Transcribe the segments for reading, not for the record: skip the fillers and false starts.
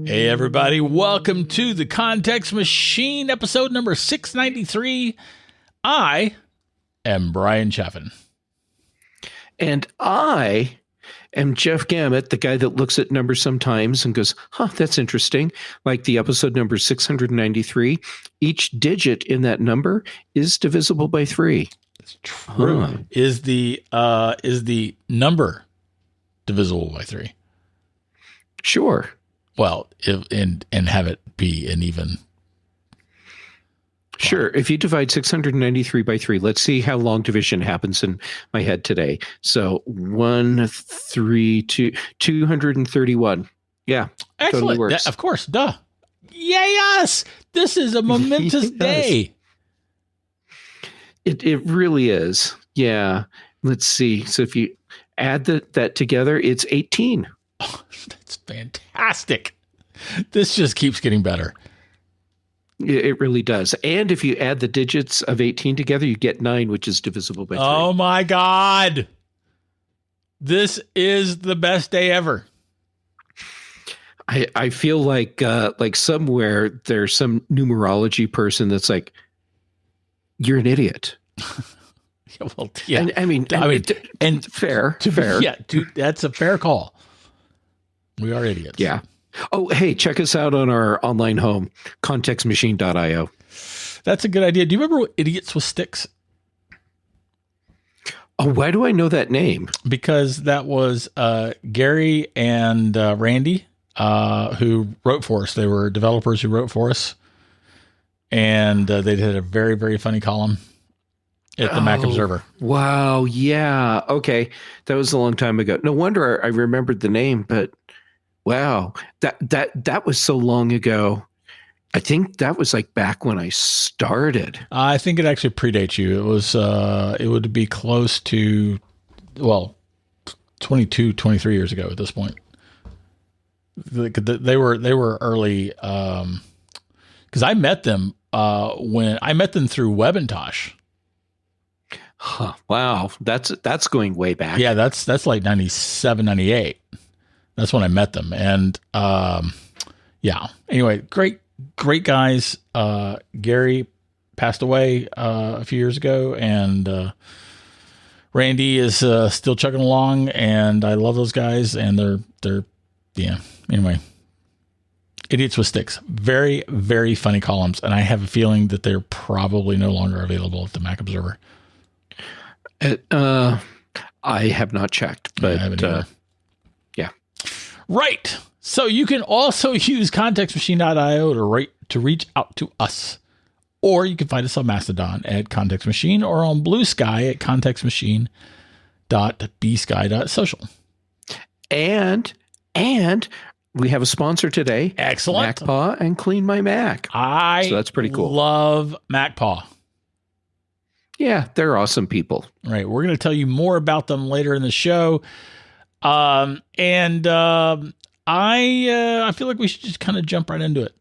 Hey, everybody. Welcome to the Context Machine, episode number 693. I am Bryan Chaffin. And I am Jeff Gamet, the guy that looks at numbers sometimes and goes, that's interesting. Like the episode number 693. Each digit in that number is divisible by 3. It's true. Is the number divisible by 3? Sure. Well, and have it be an even. Sure. If you divide 693 by 3, let's see how long division happens in my head today. So 231. Yeah. Excellent. Totally works. Of course. Duh. Yes. This is a momentous day. It really is. Yeah. Let's see. So if you add that together, it's 18. Oh, that's fantastic. This just keeps getting better. It really does. And if you add the digits of 18 together, you get 9, which is divisible by 3. Oh my God. This is the best day ever. I feel like somewhere there's some numerology person that's like, you're an idiot. Well, yeah. And fair. Yeah, dude, that's a fair call. We are idiots. Yeah. Oh, hey, check us out on our online home, contextmachine.io. That's a good idea. Do you remember Idiots with Sticks? Oh, why do I know that name? Because that was Gary and Randy who wrote for us. They were developers who wrote for us. And they did a very, very funny column at the Mac Observer. Wow. Yeah. Okay. That was a long time ago. No wonder I remembered the name, but wow, that was so long ago. I think that was like back when I started. I think it actually predates you. It was, it would be close to, 22, 23 years ago at this point. They were early, because I met them when I met them through Webintosh. Huh, wow, that's going way back. Yeah, that's like 97, 98. That's when I met them. And yeah. Anyway, great guys. Gary passed away a few years ago, and Randy is still chugging along, and I love those guys, and they're yeah. Anyway, Idiots with Sticks. Very, very funny columns, and I have a feeling that they're probably no longer available at the Mac Observer. I have not checked, but yeah. Right. So you can also use contextmachine.io to reach out to us. Or you can find us on Mastodon at Context Machine or on Blue Sky at contextmachine.bsky.social. And we have a sponsor today. Excellent. MacPaw and Clean My Mac. So that's pretty cool. Love MacPaw. Yeah, they're awesome people. Right. We're going to tell you more about them later in the show. I feel like we should just kind of jump right into it.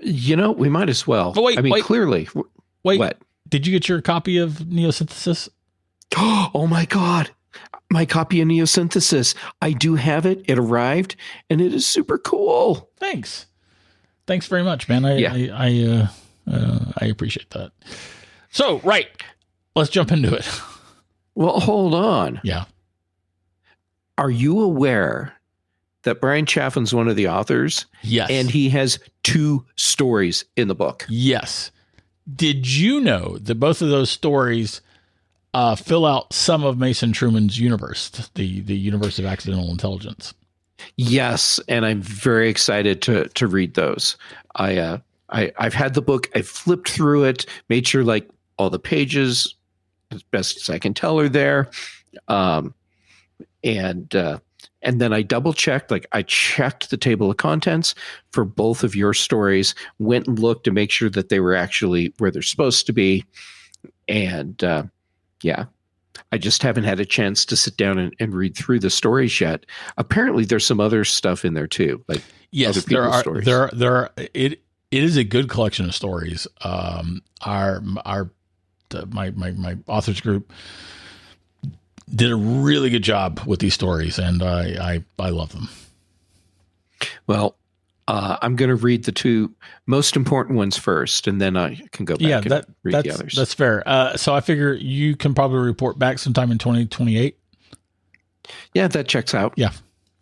You know, we might as well. But wait, clearly. Wait, what? Did you get your copy of Neosynthesis? Oh my God. My copy of Neosynthesis. I do have it. It arrived and it is super cool. Thanks very much, man. I appreciate that. So, right. Let's jump into it. Well, hold on. Yeah. Are you aware that Bryan Chaffin's one of the authors? Yes. And he has 2 stories in the book. Yes. Did you know that both of those stories fill out some of Mason Truman's universe, the universe of accidental intelligence? Yes, and I'm very excited to read those. I've had the book. I flipped through it, made sure like all the pages, as best as I can tell, are there. And then I double checked, like I checked the table of contents for both of your stories, went and looked to make sure that they were actually where they're supposed to be. And yeah, I just haven't had a chance to sit down and read through the stories yet. Apparently there's some other stuff in there too. Like yes, other people's stories. There are, it is a good collection of stories. My authors group did a really good job with these stories, and I love them. Well, I'm going to read the two most important ones first, and then I can go back and read the others. That's fair. So I figure you can probably report back sometime in 2028. Yeah, that checks out. Yeah.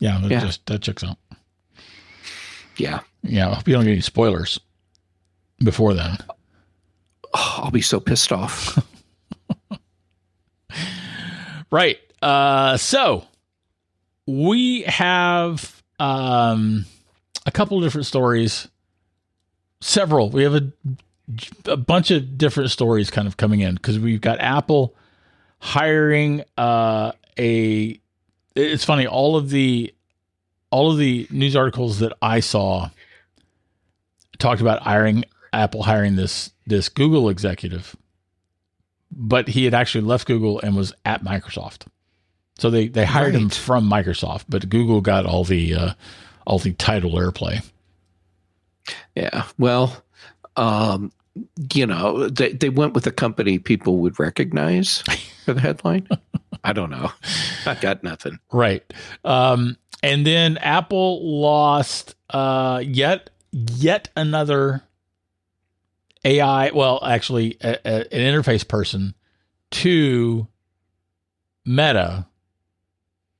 That checks out. Yeah. Yeah. I hope you don't get any spoilers before then. Oh, I'll be so pissed off. Right. So we have a couple of different stories. Several. We have a bunch of different stories kind of coming in because we've got Apple hiring it's funny, all of the news articles that I saw talked about Apple hiring this Google executive, but he had actually left Google and was at Microsoft. So they hired him from Microsoft, but Google got all the title airplay. Yeah. Well, they went with a company people would recognize for the headline. I don't know. I got nothing. Right. And then Apple lost yet another AI, well, actually an interface person to Meta,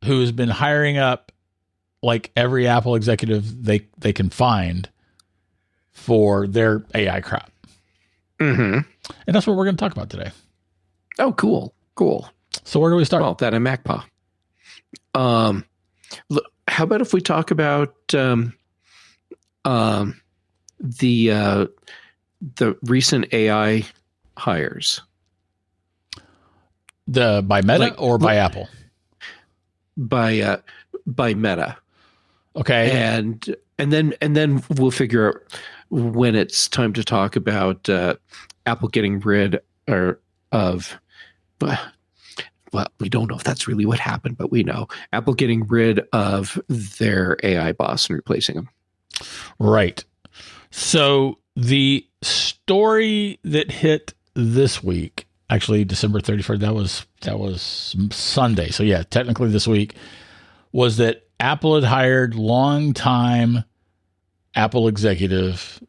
who has been hiring up like every Apple executive they can find for their AI crap. Mm-hmm. And that's what we're going to talk about today. Oh, cool. So where do we start? Well, that and MacPa. How about if we talk about the recent AI hires? By Meta or by Apple? By Meta. Okay. And then we'll figure out when it's time to talk about Apple getting rid of. Well, we don't know if that's really what happened, but we know Apple getting rid of their AI boss and replacing him. Right. So the story that hit this week, actually December 31st, that was Sunday. So yeah, technically this week, was that Apple had hired longtime Apple executive,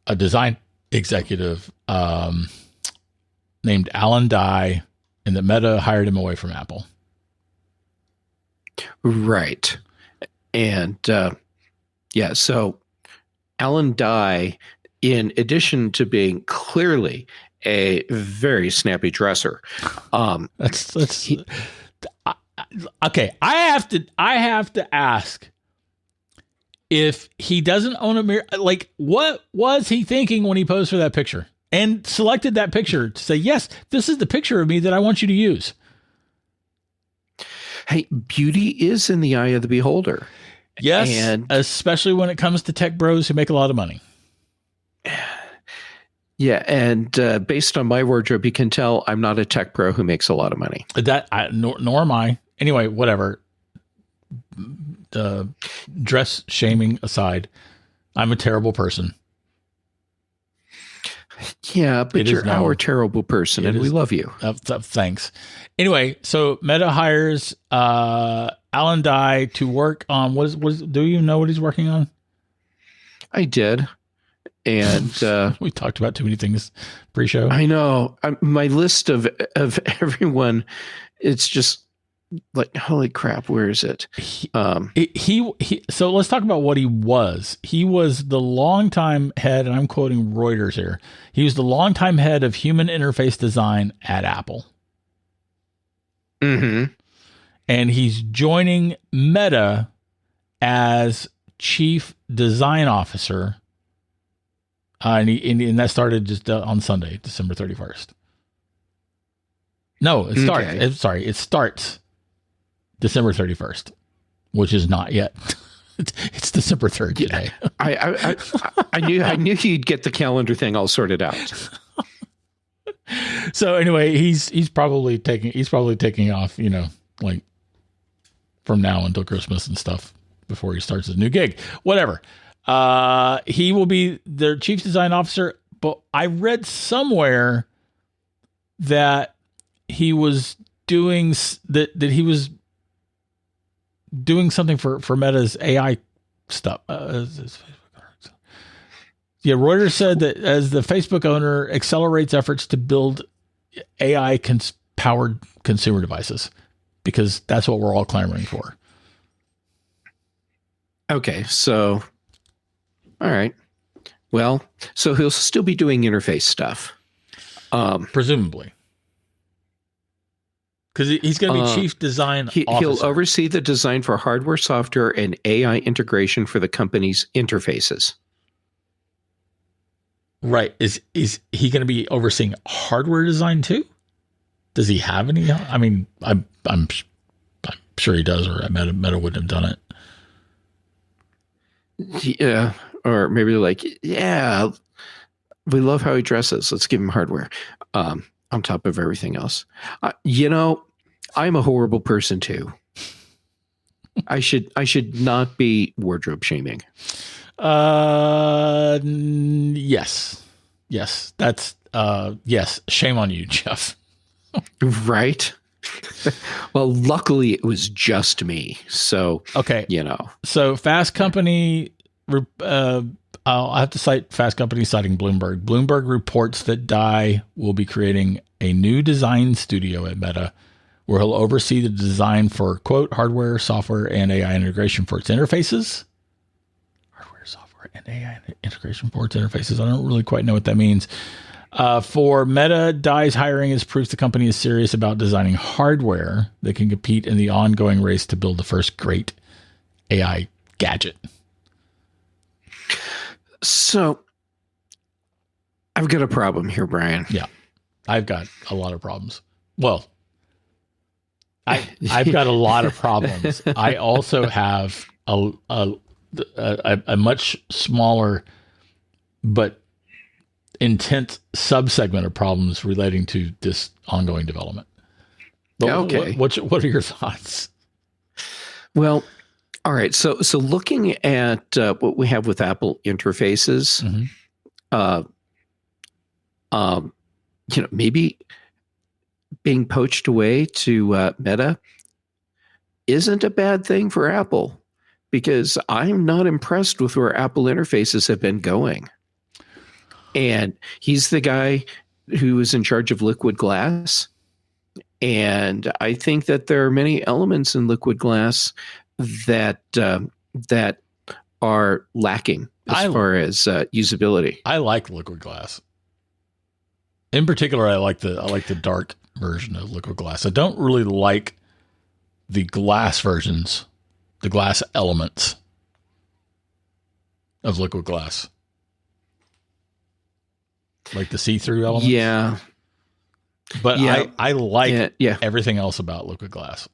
a design executive named Alan Dye, and that Meta hired him away from Apple. Right. And so Alan Dye, in addition to being clearly a very snappy dresser, okay. I have to ask, if he doesn't own a mirror, like what was he thinking when he posed for that picture and selected that picture to say, yes, this is the picture of me that I want you to use? Hey, beauty is in the eye of the beholder. Yes, and especially when it comes to tech bros who make a lot of money. Yeah, and based on my wardrobe, you can tell I'm not a tech bro who makes a lot of money. Nor am I. Anyway, whatever. Dress shaming aside, I'm a terrible person. Yeah, but you're our terrible person, and we love you. Thanks. Anyway, so Meta hires Alan Dye to work on what is? Do you know what he's working on? I did, and we talked about too many things pre-show. I know. My list of everyone, it's just like, holy crap, where is it? So let's talk about what he was. He was the longtime head, and I'm quoting Reuters here. He was the longtime head of human interface design at Apple. Mm-hmm. And he's joining Meta as chief design officer. And that started just on Sunday, December 31st. No, it starts. Okay. It starts December 31st, which is not yet. It's December 3rd today. I knew you'd get the calendar thing all sorted out. So anyway, he's probably taking off, like from now until Christmas and stuff before he starts his new gig. Whatever. He will be their chief design officer, but I read somewhere that he was doing something for Meta's AI stuff. Yeah, Reuters said that as the Facebook owner accelerates efforts to build AI powered consumer devices, because that's what we're all clamoring for. Okay, so all right. Well, so he'll still be doing interface stuff. Presumably. Because he's going to be chief design officer. He'll oversee the design for hardware, software, and AI integration for the company's interfaces. Right. Is he going to be overseeing hardware design too? Does he have any? I mean, I'm sure he does, or Meta wouldn't have done it. Yeah. Or maybe like, yeah, we love how he dresses. Let's give him hardware on top of everything else. I'm a horrible person too. I should not be wardrobe shaming. Yes. That's yes. Shame on you, Jeff. Right. Well, luckily it was just me. So okay. So Fast Company. I'll have to cite Fast Company citing Bloomberg. Bloomberg reports that Dye will be creating a new design studio at Meta, where he'll oversee the design for, quote, hardware, software, and AI integration for its interfaces. Hardware, software, and AI integration for its interfaces. I don't really quite know what that means. For Meta, Dye's hiring is proof the company is serious about designing hardware that can compete in the ongoing race to build the first great AI gadget. So I've got a problem here, Brian. Yeah, I've got a lot of problems. Well, I've got a lot of problems. I also have a much smaller but intense subsegment of problems relating to this ongoing development. But okay. What are your thoughts? Well, all right. So looking at what we have with Apple interfaces, maybe being poached away to Meta isn't a bad thing for Apple, because I'm not impressed with where Apple interfaces have been going. And he's the guy who is in charge of Liquid Glass. And I think that there are many elements in Liquid Glass that are lacking as far as usability. I like Liquid Glass. In particular, I like the dark version of Liquid Glass. I don't really like the glass versions, the glass elements of Liquid Glass, like the see-through elements. Yeah, but yeah. I like everything else about Liquid Glass.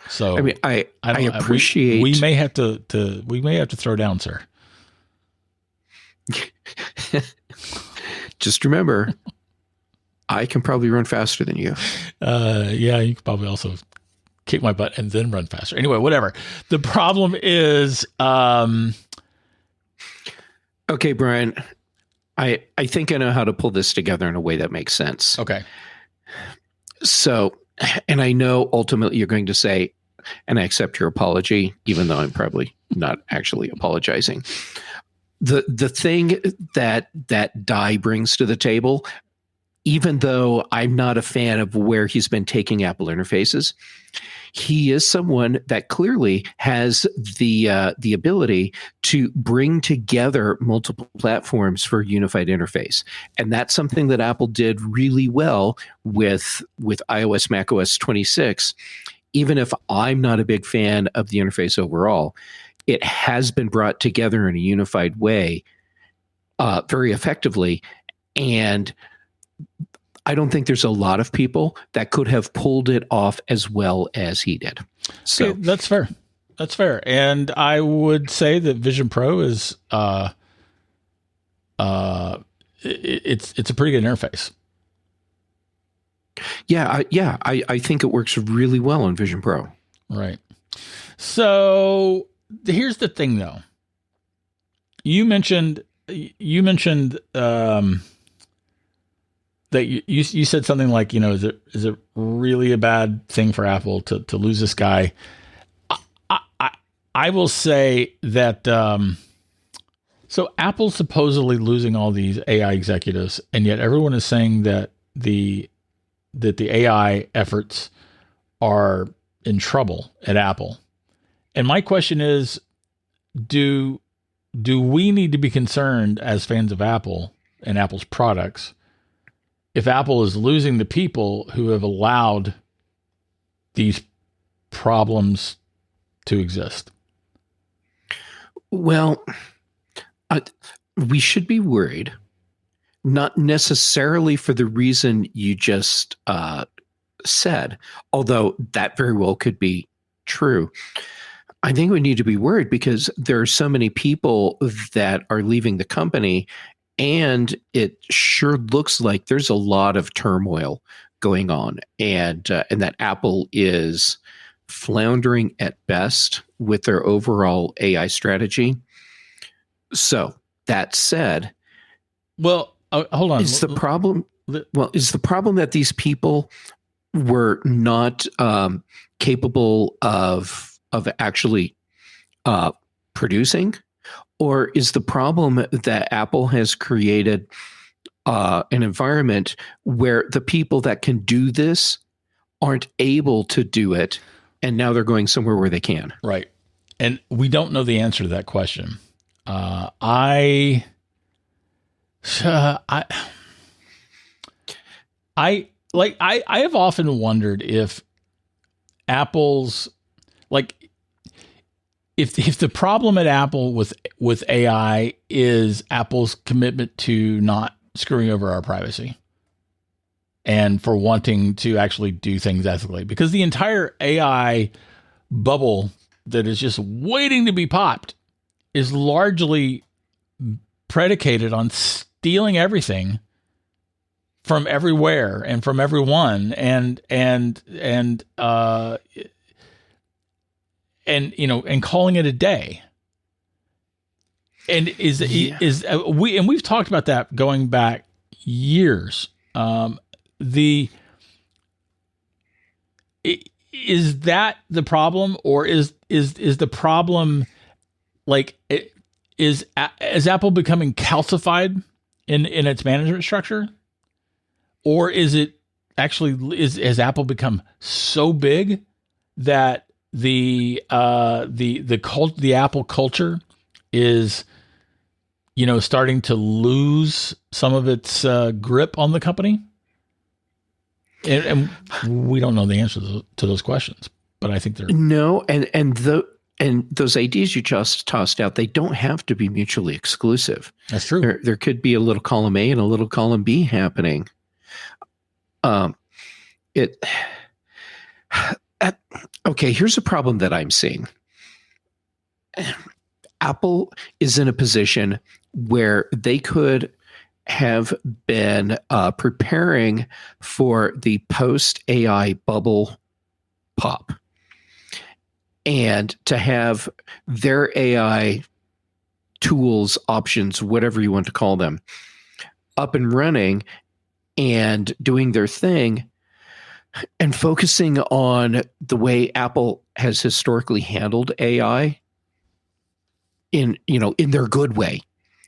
So I mean, I appreciate. We may have to throw down, sir. Just remember, I can probably run faster than you. Yeah, you could probably also kick my butt and then run faster. Anyway, whatever. The problem is, okay, Brian, I think I know how to pull this together in a way that makes sense. Okay. So, and I know ultimately you're going to say, and I accept your apology, even though I'm probably not actually apologizing. The thing that Dye brings to the table, even though I'm not a fan of where he's been taking Apple interfaces, he is someone that clearly has the ability to bring together multiple platforms for a unified interface. And that's something that Apple did really well with iOS, macOS 26. Even if I'm not a big fan of the interface overall, it has been brought together in a unified way very effectively. And I don't think there's a lot of people that could have pulled it off as well as he did. So okay, that's fair. That's fair. And I would say that Vision Pro is it's a pretty good interface. Yeah, I think it works really well on Vision Pro. Right. So here's the thing, though. You mentioned that you said something like, is it really a bad thing for Apple to lose this guy? I will say that So Apple's supposedly losing all these AI executives, and yet everyone is saying that the AI efforts are in trouble at Apple. And my question is, do we need to be concerned as fans of Apple and Apple's products if Apple is losing the people who have allowed these problems to exist? Well, we should be worried, not necessarily for the reason you just said, although that very well could be true. I think we need to be worried because there are so many people that are leaving the company, and it sure looks like there's a lot of turmoil going on, and that Apple is floundering at best with their overall AI strategy. So that said, well, hold on. Is the problem that these people were not capable of actually producing, or is the problem that Apple has created an environment where the people that can do this aren't able to do it, and now they're going somewhere where they can? Right. And we don't know the answer to that question. I have often wondered if Apple's, like, if the problem at Apple with AI is Apple's commitment to not screwing over our privacy and for wanting to actually do things ethically, because the entire AI bubble that is just waiting to be popped is largely predicated on stealing everything from everywhere and from everyone, and calling it a day. And we've talked about that going back years. Is that the problem, or is the problem, like, is Apple becoming calcified in its management structure, or is it actually has Apple become so big that the Apple culture is, starting to lose some of its grip on the company? And we don't know the answer to those questions, but I think they're and those ideas you just tossed out, they don't have to be mutually exclusive. That's true. There could be a little column A and a little column B happening. Okay, here's a problem that I'm seeing. Apple is in a position where they could have been preparing for the post-AI bubble pop, and to have their AI tools, options, whatever you want to call them, up and running and doing their thing, and focusing on the way Apple has historically handled AI in their good way,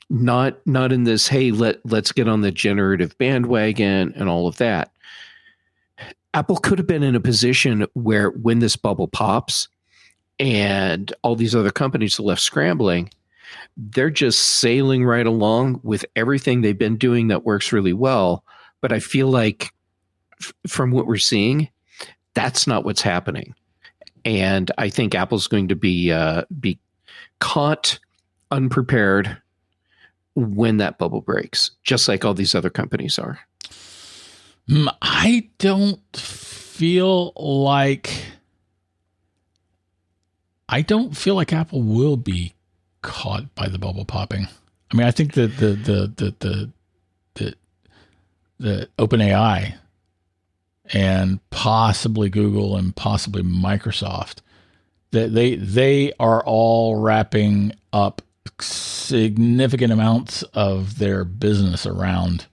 not in this, hey, let's get on the generative bandwagon and all of that. Apple could have been in a position where, when this bubble pops and all these other companies are left scrambling, they're just sailing right along with everything they've been doing that works really well. But I feel like from what we're seeing, that's not what's happening. And I think Apple's going to be caught unprepared when that bubble breaks, just like all these other companies are. I don't feel like Apple will be caught by the bubble popping. I mean, I think that the OpenAI and possibly Google and possibly Microsoft, that they are all wrapping up significant amounts of their business around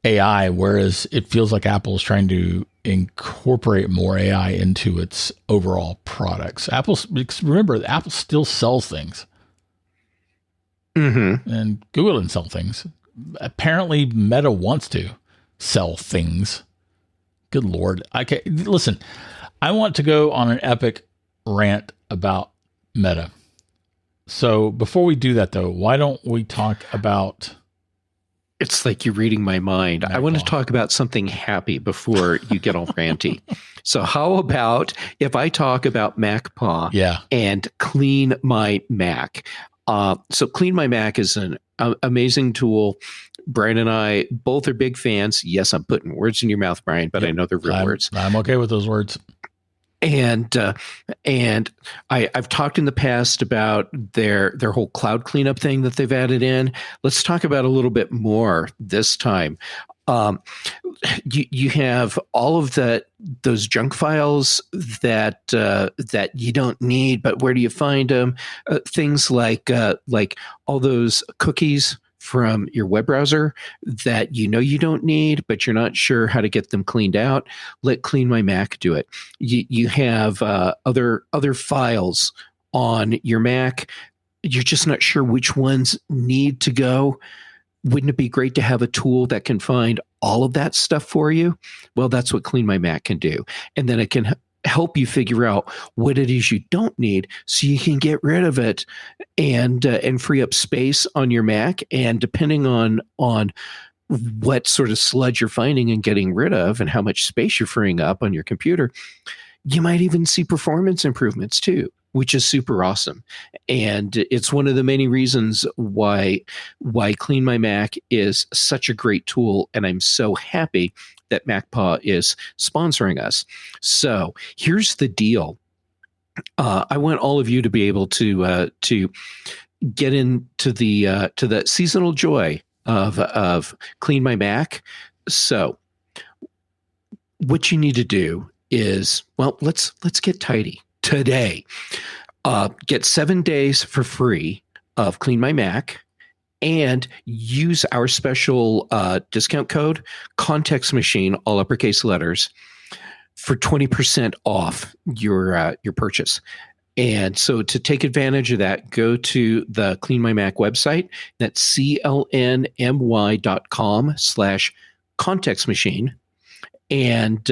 AI, whereas it feels like Apple is trying to incorporate more AI into its overall products. Remember, Apple still sells things. and Google didn't sell things. Apparently, Meta wants to sell things. Good Lord. Okay, listen, I want to go on an epic rant about Meta. So before we do that, though, why don't we talk about... It's like you're reading my mind. I want to talk about something happy before you get all ranty. So how about if I talk about MacPaw and Clean My Mac? So Clean My Mac is an amazing tool. Bryan and I both are big fans. Yes, I'm putting words in your mouth, Bryan, but I know they're real words. I'm okay with those words. And I've talked in the past about their whole cloud cleanup thing that they've added in. Let's talk about a little bit more this time. You have all of those junk files that you don't need, but where do you find them? Things like all those cookies from your web browser that you don't need, but you're not sure how to get them cleaned out. Let Clean My Mac do it. You have other files on your Mac. You're just not sure which ones need to go. Wouldn't it be great to have a tool that can find all of that stuff for you? Well, that's what Clean My Mac can do. And then it can help you figure out what it is you don't need so you can get rid of it and free up space on your Mac. And depending on what sort of sludge you're finding and getting rid of and how much space you're freeing up on your computer, you might even see performance improvements too, which is super awesome. And it's one of the many reasons why Clean My Mac is such a great tool. And I'm so happy that MacPaw is sponsoring us. So here's the deal. I want all of you to be able to get into the seasonal joy of Clean My Mac. So what you need to do is, well, let's get tidy today. Get 7 days for free of Clean My Mac and use our special discount code, Context Machine, all uppercase letters, for 20% off your purchase. And so to take advantage of that, go to the Clean My Mac website. That's clnmy.com/context machine. And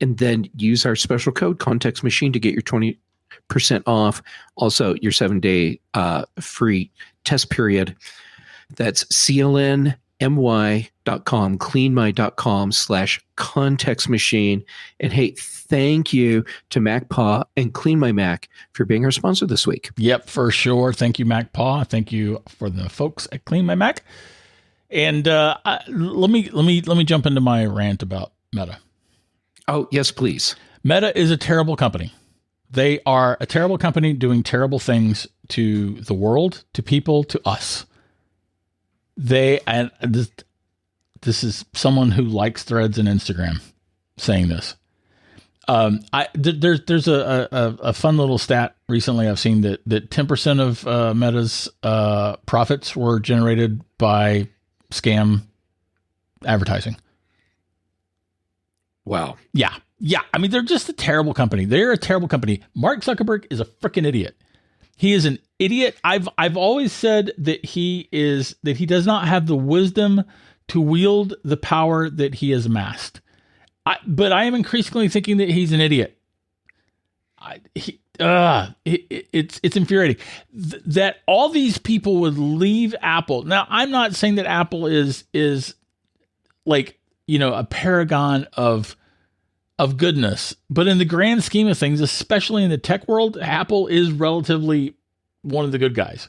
then use our special code, Context Machine, to get your 20% off. Also, your 7-day free test period. That's clnmy.com, cleanmy.com/context machine. And hey, thank you to MacPaw and Clean My Mac for being our sponsor this week. Yep, for sure. Thank you, MacPaw. Thank you for the folks at Clean My Mac. And let me jump into my rant about Meta. Oh, yes, please. Meta is a terrible company. They are a terrible company doing terrible things to the world, to people, to us. This is someone who likes Threads and Instagram saying this. There's a fun little stat recently I've seen that 10% of Meta's profits were generated by scam advertising. Wow. Yeah. I mean, they're just a terrible company. They're a terrible company. Mark Zuckerberg is a freaking idiot. He is an idiot. I've always said that he does not have the wisdom to wield the power that he has amassed. But I am increasingly thinking that he's an idiot. It's infuriating that all these people would leave Apple. Now, I'm not saying that Apple is like, a paragon of goodness, but in the grand scheme of things, especially in the tech world, Apple is relatively one of the good guys.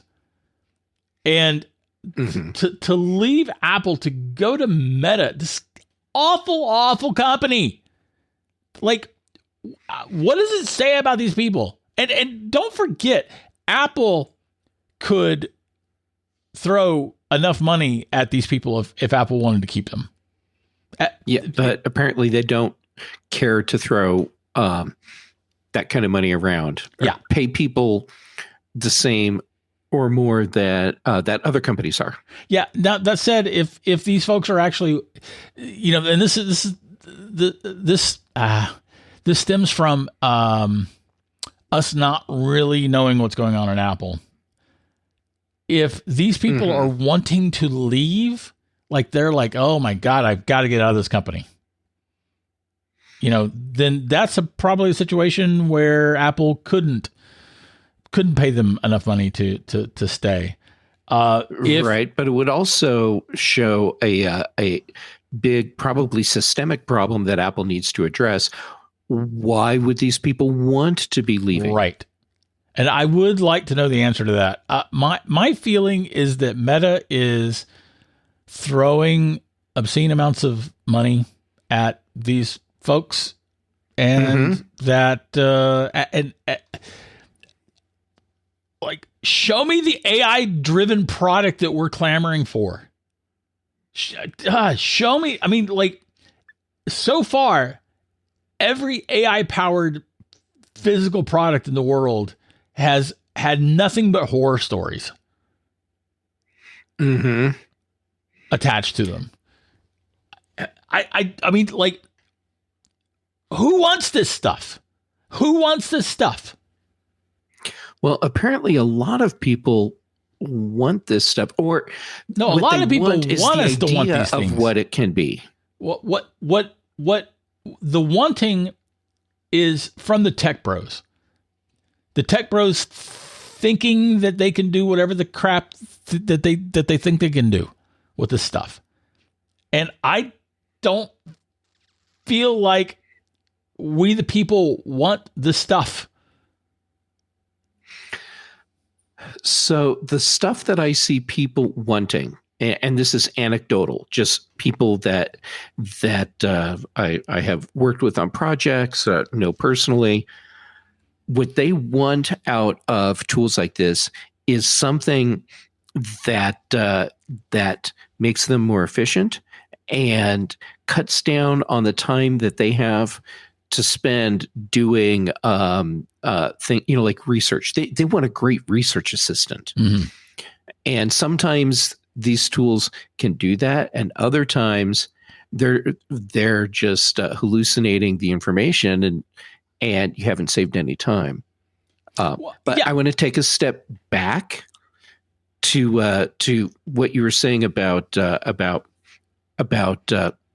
And to leave Apple to go to Meta, this awful company. Like, what does it say about these people? And don't forget, Apple could throw enough money at these people if Apple wanted to keep them. Yeah, but apparently they don't care to throw that kind of money around. Yeah, pay people the same or more that other companies are. Yeah. Now that said, if these folks are actually, and this stems from us not really knowing what's going on in Apple. if these people are wanting to leave, like they're like, oh my God, I've got to get out of this company. Then that's probably a situation where Apple couldn't pay them enough money to stay. Right, but it would also show a big, probably systemic problem that Apple needs to address. Why would these people want to be leaving? Right, and I would like to know the answer to that. My feeling is that Meta is throwing obscene amounts of money at these folks, and that like, show me the AI driven product that we're clamoring for. Show me. I mean, like, so far, every AI powered physical product in the world has had nothing but horror stories attached to them. I mean, like, who wants this stuff? Who wants this stuff? Well, apparently a lot of people want this stuff, or no, a lot of people want us to want these things. Of what it can be. What the wanting is from the tech bros. The tech bros thinking that they can do whatever the crap that they think they can do with this stuff. And I don't feel like we the people want the stuff. So the stuff that I see people wanting, and this is anecdotal, just people that I have worked with on projects, know personally, what they want out of tools like this is something that makes them more efficient and cuts down on the time that they have to spend doing like research. They want a great research assistant. And sometimes these tools can do that, and other times they're just hallucinating the information, and you haven't saved any time. But I want to take a step back to what you were saying about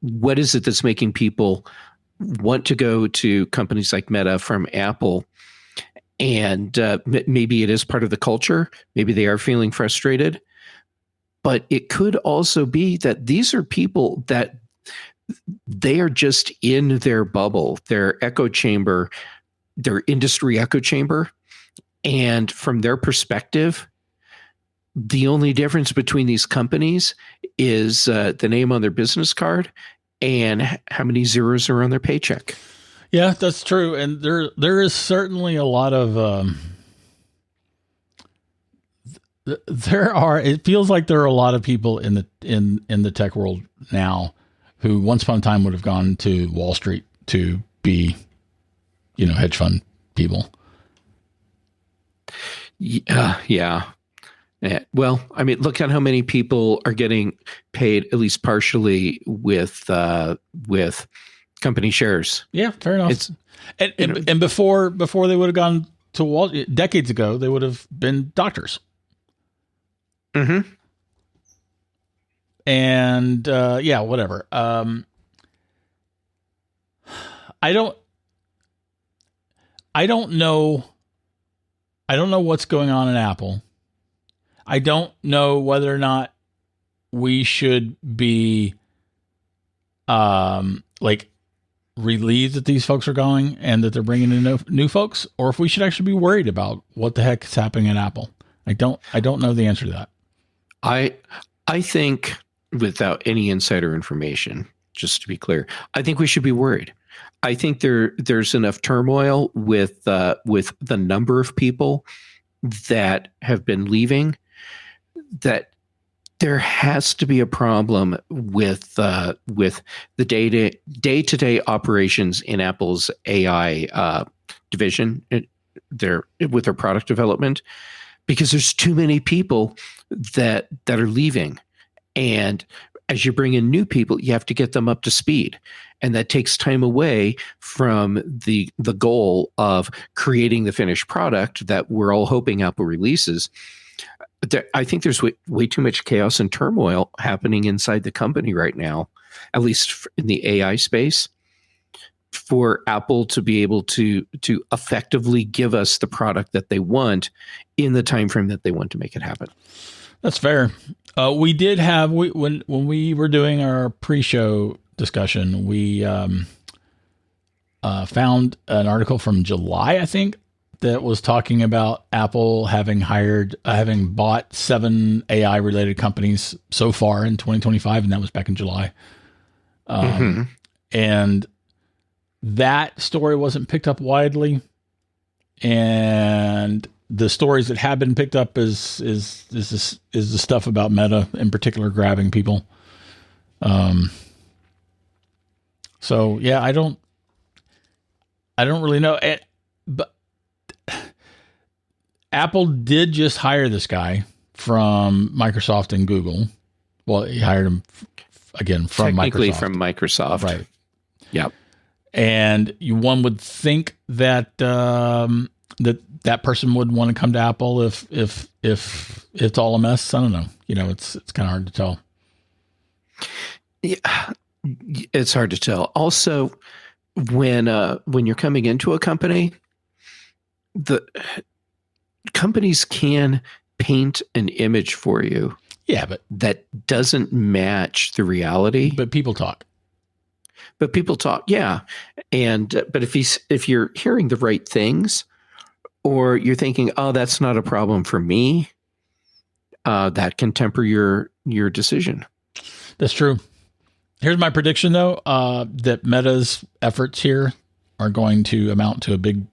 what is it that's making people want to go to companies like Meta from Apple. And maybe it is part of the culture. Maybe they are feeling frustrated. But it could also be that these are people that they are just in their bubble, their echo chamber, their industry echo chamber. And from their perspective, the only difference between these companies is the name on their business card and how many zeros are on their paycheck. Yeah, that's true. And there is certainly a lot of it feels like there are a lot of people in the tech world now who once upon a time would have gone to Wall Street to be, hedge fund people. Yeah. Well, I mean, look at how many people are getting paid at least partially with company shares. Yeah, fair enough. And before they would have gone to Wall, decades ago, they would have been doctors. And whatever. I don't know. I don't know what's going on in Apple. I don't know whether or not we should be relieved that these folks are going and that they're bringing in new folks, or if we should actually be worried about what the heck is happening at Apple. I don't know the answer to that. I think, without any insider information, just to be clear, I think we should be worried. I think there's enough turmoil with the number of people that have been leaving that there has to be a problem with the day-to-day operations in Apple's AI division, with their product development, because there's too many people that are leaving. And as you bring in new people, you have to get them up to speed. And that takes time away from the goal of creating the finished product that we're all hoping Apple releases. I think there's way too much chaos and turmoil happening inside the company right now, at least in the AI space, for Apple to be able to effectively give us the product that they want in the time frame that they want to make it happen. That's fair. We did have when we were doing our pre-show discussion, we found an article from July, I think, that was talking about Apple having bought 7 AI related companies so far in 2025, and that was back in July. And that story wasn't picked up widely, and the stories that have been picked up is the stuff about Meta in particular grabbing people. So yeah, I don't really know it, but Apple did just hire this guy from Microsoft and Google. Well, he hired him again from Technically Microsoft. from Microsoft, Right? Yep. And one would think that that person would want to come to Apple if it's all a mess. I don't know. It's kind of hard to tell. Yeah, it's hard to tell. Also, when you're coming into a company, the companies can paint an image for you. Yeah, but that doesn't match the reality. But people talk. Yeah. And but if you're hearing the right things, or you're thinking, oh, that's not a problem for me, that can temper your decision. That's true. Here's my prediction, though, that Meta's efforts here are going to amount to a big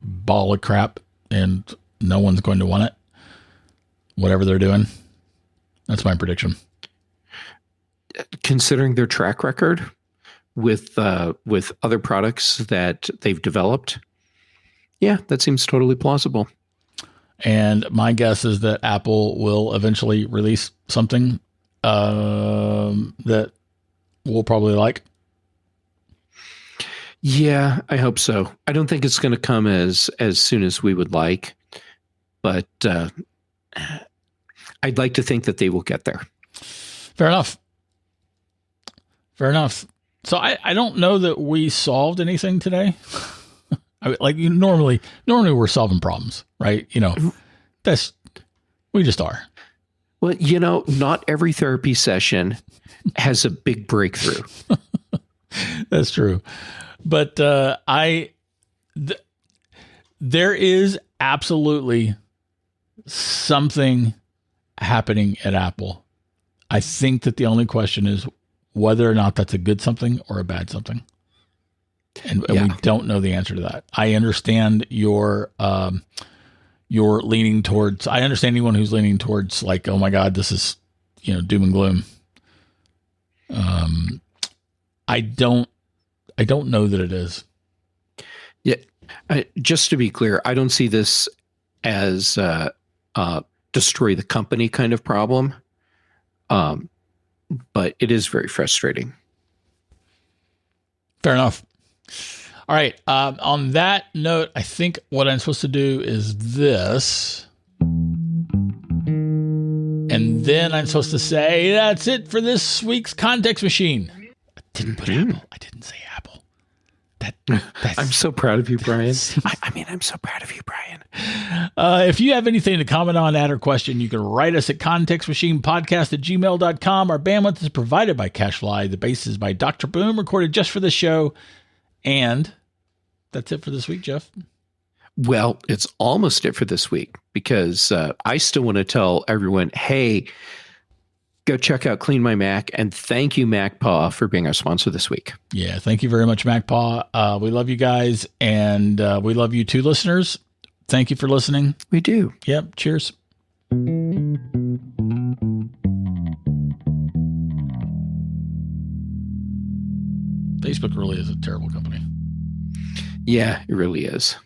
ball of crap, and no one's going to want it, whatever they're doing. That's my prediction. Considering their track record with other products that they've developed, yeah, that seems totally plausible. And my guess is that Apple will eventually release something that we'll probably like. Yeah, I hope so. I don't think it's going to come as soon as we would like, but I'd like to think that they will get there. Fair enough. So I don't know that we solved anything today. Normally we're solving problems, right? We just are. Well, not every therapy session has a big breakthrough. That's true. But there is absolutely something happening at Apple. I think that the only question is whether or not that's a good something or a bad something. And we don't know the answer to that. I understand your leaning towards, I understand anyone who's leaning towards like, oh my God, this is, doom and gloom. I don't know that it is. Yeah. Just to be clear, I don't see this as destroy the company kind of problem. But it is very frustrating. Fair enough. All right. On that note, I think what I'm supposed to do is this. And then I'm supposed to say, that's it for this week's Context Machine. I didn't put Apple. I didn't say Apple. I'm so proud of you, Bryan. I'm so proud of you, Bryan. If you have anything to comment on, add, or question, you can write us at contextmachinepodcast@gmail.com. Our bandwidth is provided by CashFly. The bass is by Dr. Boom, recorded just for the show. And that's it for this week, Jeff. Well, it's almost it for this week because I still want to tell everyone, hey, go check out Clean My Mac, and thank you, MacPaw, for being our sponsor this week. Yeah, thank you very much, MacPaw. We love you guys, and we love you too, listeners. Thank you for listening. We do. Yep. Cheers. Facebook really is a terrible company. Yeah, it really is.